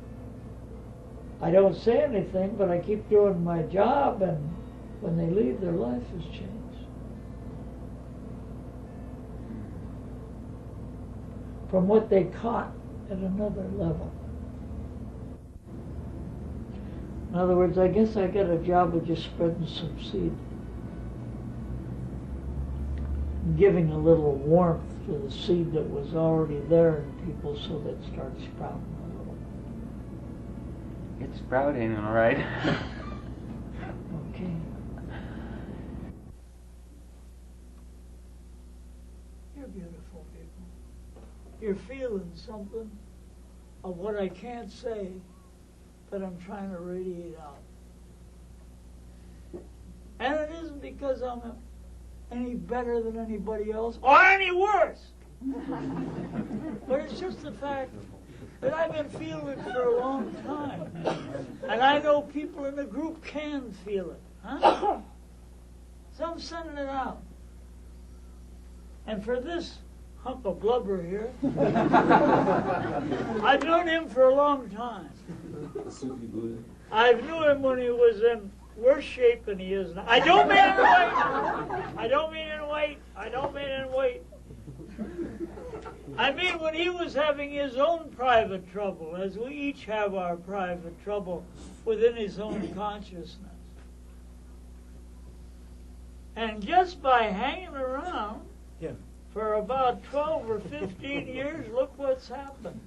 I don't say anything, but I keep doing my job, and when they leave, their life has changed. From what they caught at another level. In other words, I guess I got a job of just spreading some seed. Giving a little warmth to the seed that was already there in people so that it starts sprouting a little. It's sprouting, all right. Okay. You're beautiful people. You're feeling something of what I can't say, but I'm trying to radiate out. And it isn't because I'm any better than anybody else or any worse. But it's just the fact that I've been feeling it for a long time. And I know people in the group can feel it. Huh? So I'm sending it out. And for this hunk of blubber here, I've known him for a long time. I've known him when he was in worse shape than he is now. I don't mean in weight. I don't mean in weight. I don't mean in weight. I mean when he was having his own private trouble, as we each have our private trouble within his own consciousness. And just by hanging around for about 12 or 15 years, look what's happened.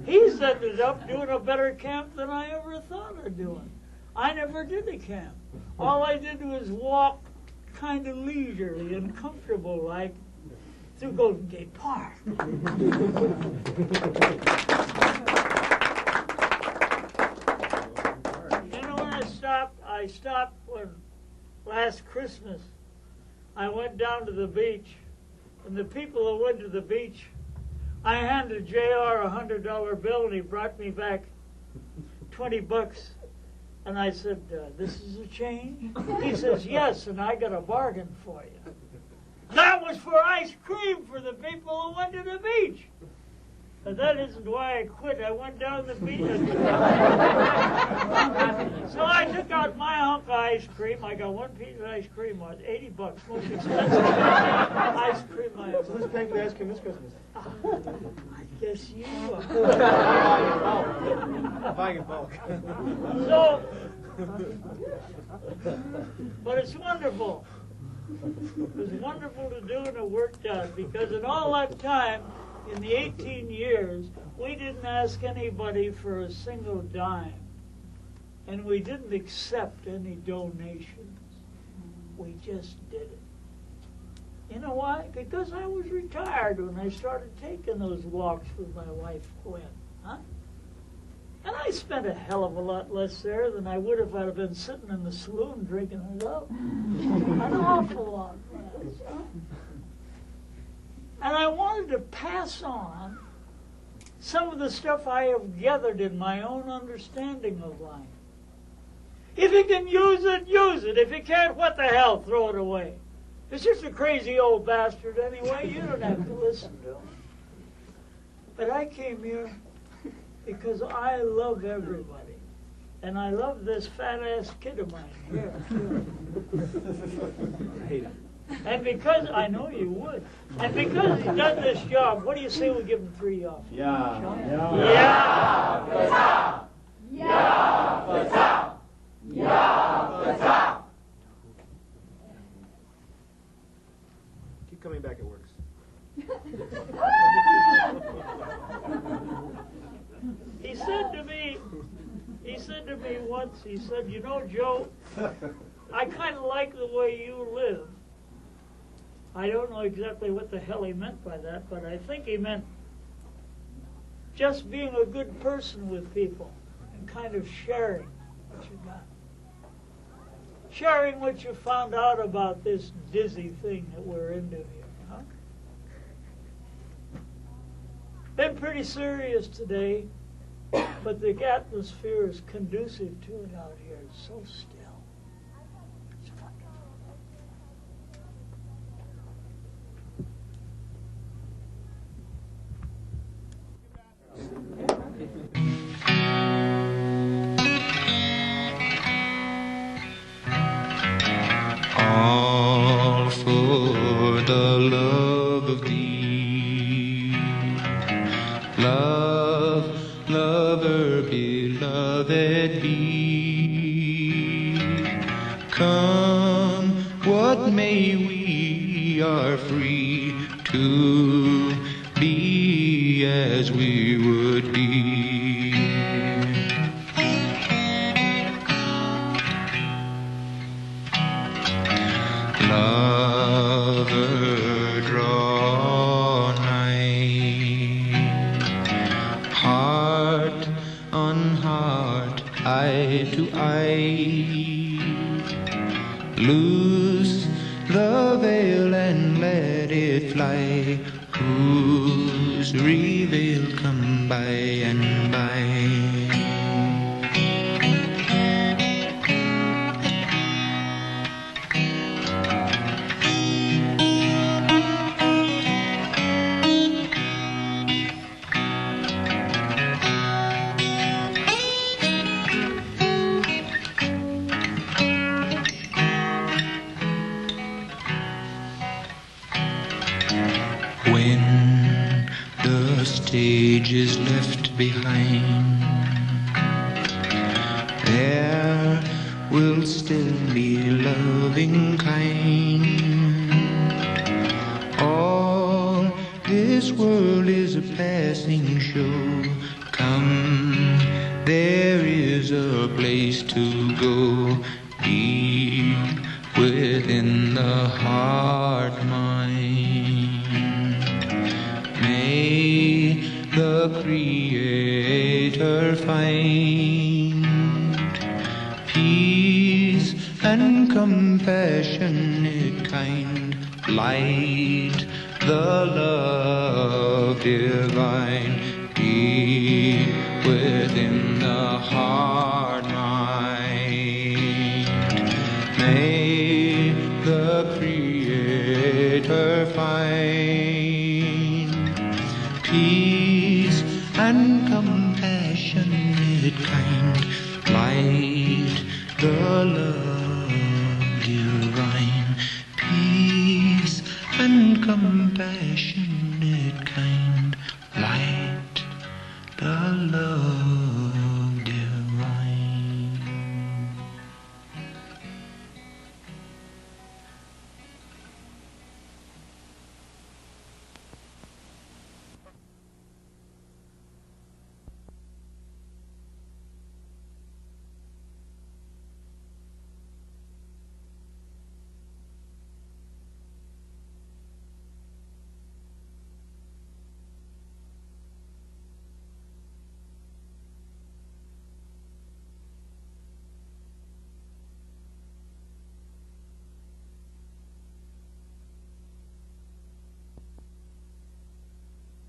He's ended up doing a better camp than I ever thought of doing. I never did a camp. All I did was walk kind of leisurely and comfortable like through Golden Gate Park. You know when I stopped when last Christmas I went down to the beach, and the people who went to the beach, I handed JR a $100 bill and he brought me back $20. And I said, this is a change? He says, yes, and I got a bargain for you. That was for ice cream for the people who went to the beach. But that isn't why I quit. I went down the beach. So I took out my hunk of ice cream. I got one piece of ice cream, $80, most expensive ice cream I ever. So who's paying for the ice cream this Christmas? I guess you are. Buying in bulk. So, but it's wonderful. It was wonderful to do and it worked out because in all that time, in the 18 years, we didn't ask anybody for a single dime. And we didn't accept any donations. We just did it. You know why? Because I was retired when I started taking those walks with my wife, Gwen. Huh? And I spent a hell of a lot less there than I would if I'd have been sitting in the saloon drinking it up. An awful lot less. Huh? And I wanted to pass on some of the stuff I have gathered in my own understanding of life. If you can use it, use it. If you can't, what the hell, throw it away. It's just a crazy old bastard anyway. You don't have to listen to him. But I came here because I love everybody. And I love this fat-ass kid of mine here. I hate him. And because, I know you would. And because he's done this job, what do you say we give him 3 off? Yeah. Keep coming back, it works. He said to me once, he said, you know, Joe, I kind of like the way you live. I don't know exactly what the hell he meant by that, but I think he meant just being a good person with people and kind of sharing what you got. Sharing what you found out about this dizzy thing that we're into here, huh? Been pretty serious today, but the atmosphere is conducive to it out here. It's so still. It's wonderful. Love, lover, beloved be. Come, what may we are free to be as we would be. Lover, draw nigh, heart on heart, eye to eye. Loose the veil and let it fly, whose reveal come by and by. When the stage is left behind, there will still be loving kind. All this world is a passing show. Come, there is a place to go, deep within the heart mind. May the Creator find peace and compassionate kind, light the love divine, deep within the heart mind. May the Creator find peace and compassionate kind, light the love divine, peace and compassion